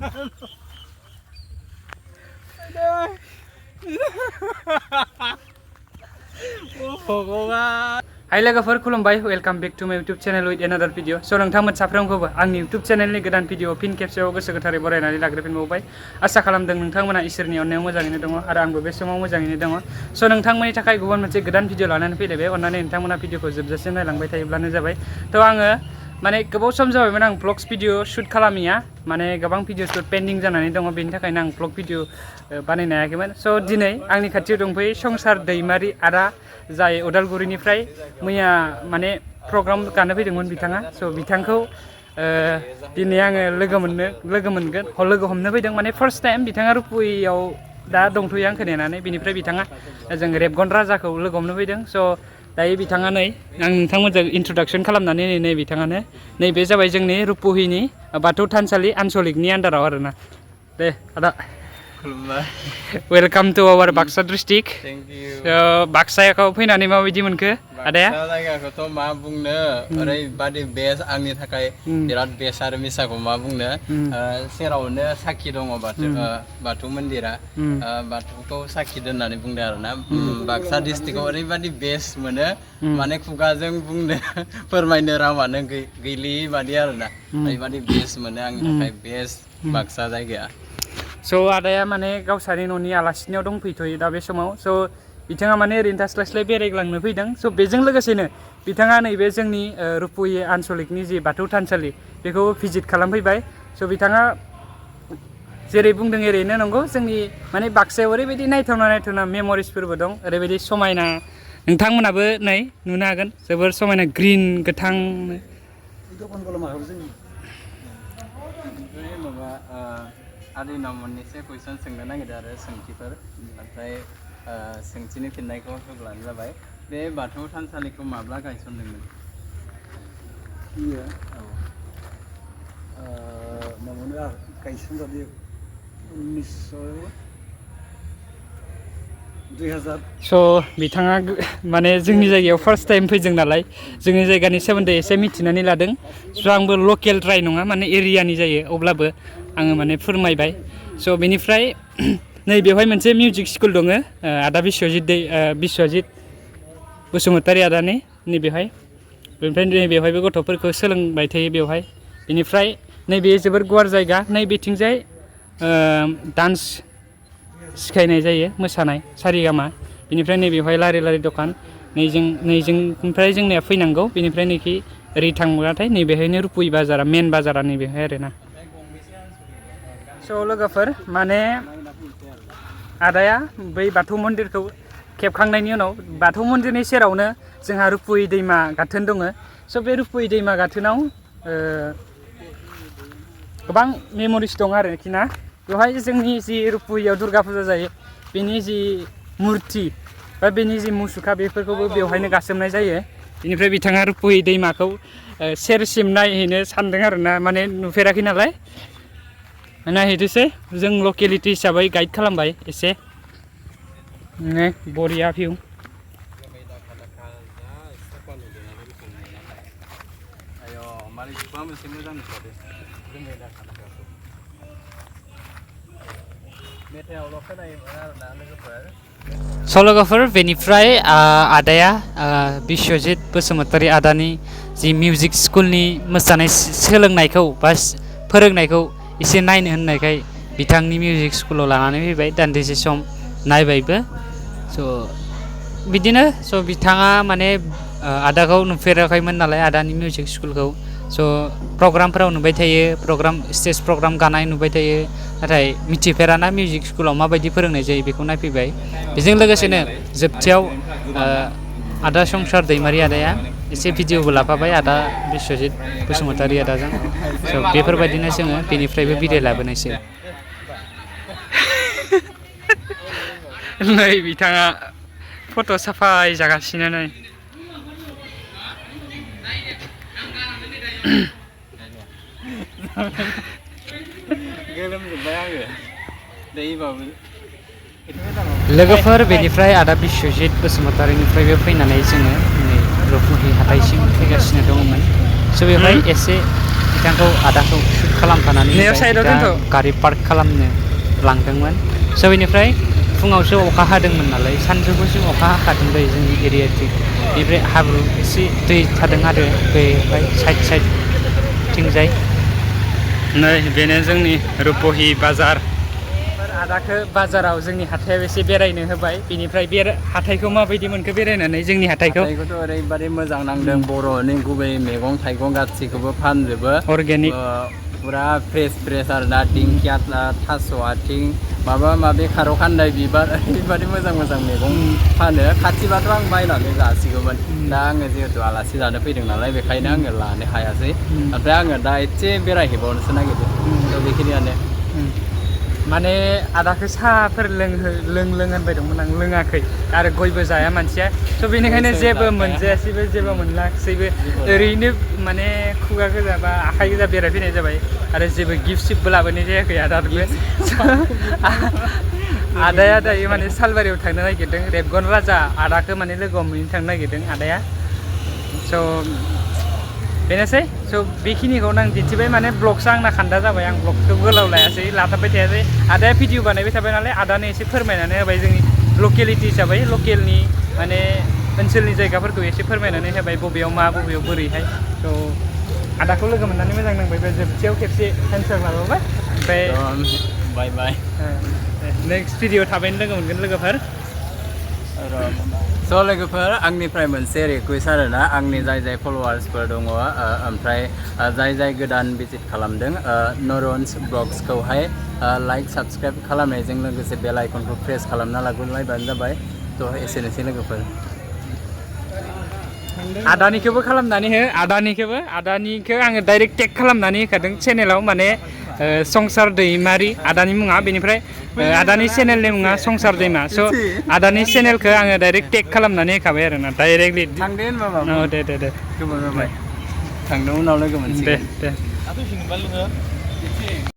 Hai लोगोफोर खुलुमबाय welcome back to माय YouTube channel with another video so नोंथांमोन साफ्रोमखौबो आंनि यूट्यूब चैनलनि गोदान भिडियो फिन खेबसेयाव गोसो गोथारै बरायनानै लाग्रोफिनबावबाय आसा खालामदों नोंथांमोना इसोरनि अननायाव मोजाङैनो दङ आरो आंबो बे समाव मोजाङैनो दङ सो नोंथांमोननि थाखाय गुबुन मोनसे गोदान भिडियो लानानै फैलायबाय अन्नानै नोंथांमोना भिडियोखौ जोबजासिम नायलांबाय थायोब्लानो जाबाय थ आङो माने गोबाव सम जाबायमोन आं ब्लग्स भिडियो शूट खालामिया माने गोबां भिडियोफोर पेन्डिं जानानै दङ बेनि थाखायनो आं ब्लग भिडियो बानायनो हायाखैमोन स दिनै आंनि खाथियाव दंफैयो संसार दैमारि आदा जाय उदालगुरिनिफ्राय मैया माने प्रग्राम गानो फैदोंमोन बिथाङा स बिथांखौ दिनै आङो लोगो हमनो फैदों माने फार्स्ट टाइम बिथाङा रुपुइयाव दा दंथ'यो आंखौ नेनानै बिनिफ्राय बिथाङा जों रेबगन राजाखौ लोगो हमनो फैदों स दायो बिथाङा नै आं नोंथांमोनजों इन्ट्रडक्सन खालामनानै नै बिथाङानो नैबे जाबाय जोंनि रुपुहिनि बाथौ थानसालि आनसलिकनि आन्दाराव आरोना दे आदा welcome to our Baksa district बाक्सायाव फैनानै माबायदि मोनखो आदाया जायगाखौथ' मा बुंनो ओरैबादि बेस्ट आंनि थाखाय बिराद बेस्ट आरो मिसाखौ मा बुंनो सेरावनो साखि दङ बाथौ मन्दिरा बाथौखौ साखि दोननानै बुंदों आरोना बाक्सा डिस्ट्रिक्टआव ओरैबादि बेस्ट मोनो माने खुगाजों बुंनो फोरमायनो रावानो गैलियै बादि आरोना ओरैबादि बेस्ट मोनो आंनि थाखाय बेस्ट बाक्सा जायगाया स आदाया माने गावसानि न'नि आलासिनियाव दंफैथ'यो दा बे समाव स बिथाङा माने ओरैनो थास्लायस्लाय बेरायग्लांनो फैदों स बेजों लोगोसेनो बिथाङा नैबे जोंनि रुपुहि आनसलिकनि जि बाथौ थानसालि बेखौ भिजिट खालामफैबाय स बिथाङा जेरै बुंदों ओरैनो नंगौ जोंनि माने बाक्सायाव ओरैबायदि नायथावना मेमरिसफोरबो दं ओरैबायदि समायना नोंथांमोनाबो नै नुनो हागोन जोबोर समायना ग्रिन गोथां आदैनाव मोननैसो कुइसन सोंनो नागिरदों आरो सोंथिफोर ओमफ्राय सोंथिनि फिननायखौ होब्लानो जाबाय बे बाथौ थानसालिखौ माब्ला गायसनदोंमोन? गायसनजादों 2000 स बिथाङा माने जोंनि जायगायाव फार्स्ट टाइम फैदों नालाय जोंनि जायगानि सोमोन्दै एसे मिथिनानै लादों स आंबो लकेल द्राय नङा माने एरियानि जायो अब्लाबो आङो माने फोरमायबाय स बेनिफ्राय नै बेवहाय मोनसे मिउजिक स्कुल दङ आदा बिश्वजित बसुमतारी आदानि नैबेहाय बेनिफ्राय नैबेवहायबो गथ'फोरखौ सोलोंबाय थायो बेवहाय बेनिफ्राय नैबे जोबोर गुवार जायगा नैबेथिंजाय डान्स सिखायनाय जायो मोसानाय सारिगामा बेनिफ्राय नैबेवहाय लारि लारि दखान नैजोंनिफ्राय जोंनिया फैनांगौ बेनिफ्राय नैखि ओरै थांब्लाथाय नैबेहायनो रुपुहि बाजारा मेन बाजारा नैबेहाय आरोना स लोगोफोर माने आदाया बै बाथौ मन्दिरखौ खेबखांनायनि उनाव बाथौ मन्दिरनि सेरावनो जोंहा रुपुहि दैमा गाथोन दङ स बे रुपुहि दैमा गाथोनाव गोबां मेमरिस दं आरोखि ना बेवहाय जोंनि जि रुपुहियाव दुर्गा फुजा जायो बेनि जि मुर्ति बा बेनि जि मुसुखा बेफोरखौबो बेवहायनो गासोमनाय जायो बेनिफ्राय बिथाङा रुपुहि दैमाखौ सेरसिम नायहैनो सानदों आरोना माने नुफेराखै नालाय नायहैदोसै जों लकेलिटि हिसाबै गाइड खालामबाय एसे बरिया भिउ स लोगोफोर बेनिफ्राय आदाया बिश्वजित बसुमतारी आदानि जि मिउजिक स्कुलनि मोसानाय सोलोंनायखौ बा फोरोंनायखौ एसे नायनो होननायखाय बिथांनि मिउजिक स्कुलाव लानानै फैबाय दान्दिसे सम नायबायबो स बिदिनो स बिथाङा माने आदाखौ नुफेराखैमोन नालाय आदानि मिउजिक स्कुलखौ स प्रग्रामफोराव नुबाय थायो स्टेज प्रग्राम गानाय नुबाय थायो नाथाय मिथिफेराना मिउजिक स्कुलाव माबायदि फोरोंनाय जायो बेखौ नायफैबाय बेजों लोगोसेनो जोबथियाव आदा संसार दैमारि आदाया एसे भिडिअबो लाफाबाय आदा बिश्वजित बसुमतारी आदाजों स बेफोरबायदिनो जोङो बेनिफ्रायबो बिदाय लाबोनायसै नै बिथाङा फट' साफाय जागासिनो नै लोगोफोर बेनिफ्राय आदा बिश्वजित बसुमतारीनिफ्रायबो फैनानै जोङो नै रुपुहि हाथाइसिम फैगासिनो दङमोन स बेवहाय एसे ओमफ्राय आंखौ आदाखौ शुट खालामफानानै नेयाव साइडआव दोनथ' गारि पार्क खालामनो लांदोंमोन स' बेनिफ्राय फुङावसो अखा हादोंमोन नालाय सानजौफुसिम अखा हाखादों जायो जोंनि एरियाथिं बेनिफ्राय हाब्रु एसे दै थादों आरो बेहाय साइडथिंजाय नै बेनो जोंनि रुपहि बाजार आदाखौ बाजाराव जोंनि हाथायाव एसे बेरायनो होबाय बेनिफ्राय बे हाथायखौ माबायदि मोनखो बेरायनानै जोंनि हाथायखौथ' ओरैबादि मोजां नांदों बर'नि गुबै मैगं थाइगं गासैखौबो फानजोबो अर्गेनिक पुरा फ्रेस आरोना दिंखिया थास' आथिं माबा माबि खारौ खान्दाय बिबार ओरैबादि मोजां मैगं फानो खाथिबाथ' आं बायनानै जासिगौमोन दा आङो जिहेतु आलासि जानो फैदों नालाय बेखायनो आङो लानो हायासै ओमफ्राय आङो दा एसे बेरायहैबावनोसो नागिरदों थ' बेखिनियानो माने आदाखौ साहाफोर लोंहोनबाय दंमोन आं लोङाखै आरो गयबो जाया मानसिया स' बेनिखायनो जेबो मोनजायासैबो जेबो मोनलाखिसैबो ओरैनो माने खुगा गोजा बा आखाइ गोजा बेरायफैनाय जाबाय आरो जेबो गिफ्ट सिफ्टबो लाबोनाय जायाखै आदानोबो आदाया दायो माने सालबारियाव थांनो नागिरदों रेबगन राजा आदाखौ माने लोगोआव मोनहैनो थांनो नागिरदों आदाया स' बेनोसै स' बेखिनिखौनो आं दिन्थिबाय माने ब्लगसो आंना खान्दा जाबाय आं ब्लगखौ गोलाव लायासै लाथाबबाय थायासै आदाया भिडिअ बानायबाय थाबाय नालाय आदानो एसे फोरमायनानै होबाय जोंनि लकेलिटि हिसाबै लकेलनि माने ओनसोलनि जायगाफोरखौ एसे फोरमायनानै होबाय बबेयाव मा बबेयाव बोरैहाय थ' आदाखौ लोगो मोननानै मोजां नांबाय बे जोबथियाव खेबसे एन्सार लाबावबाय ओमफ्राय बाय नेक्स्ट भिडिअ थाबैनो लोगो मोनगोन लोगोफोर स' लोगोफोर आंनिफ्राय मोनसे रिकुवेस्ट आरोना आंनि जाय फल'वार्सफोर दङ ओमफ्राय जाय गोदान भिजिट खालामदों नरुन्स ब्लग्सखौहाय लाइक साबस्क्राइब खालामनायजों लोगोसे बेल आइकनखौ प्रेस खालामना लाबानो जाबाय थ' एसेनोसै लोगोफोर आदानिखौबो खालामनानै हो आदानिखौ आङो डाइरेक्ट टेग खालामनानै होखादों चेनेलाव माने संसार दैमारि आदानि मुङा बेनिफ्राय आदानि चेनेलनि मुङा संसार दैमा स' आदानि चेनेलखौ आङो डाइरेक्ट टेग खालामनानै होखाबाय आरोना डाइरेक्टलि थांदो होनबा औ दे गोबाव जाबाय थांदों उनाव लोगो मोनसिगोन दे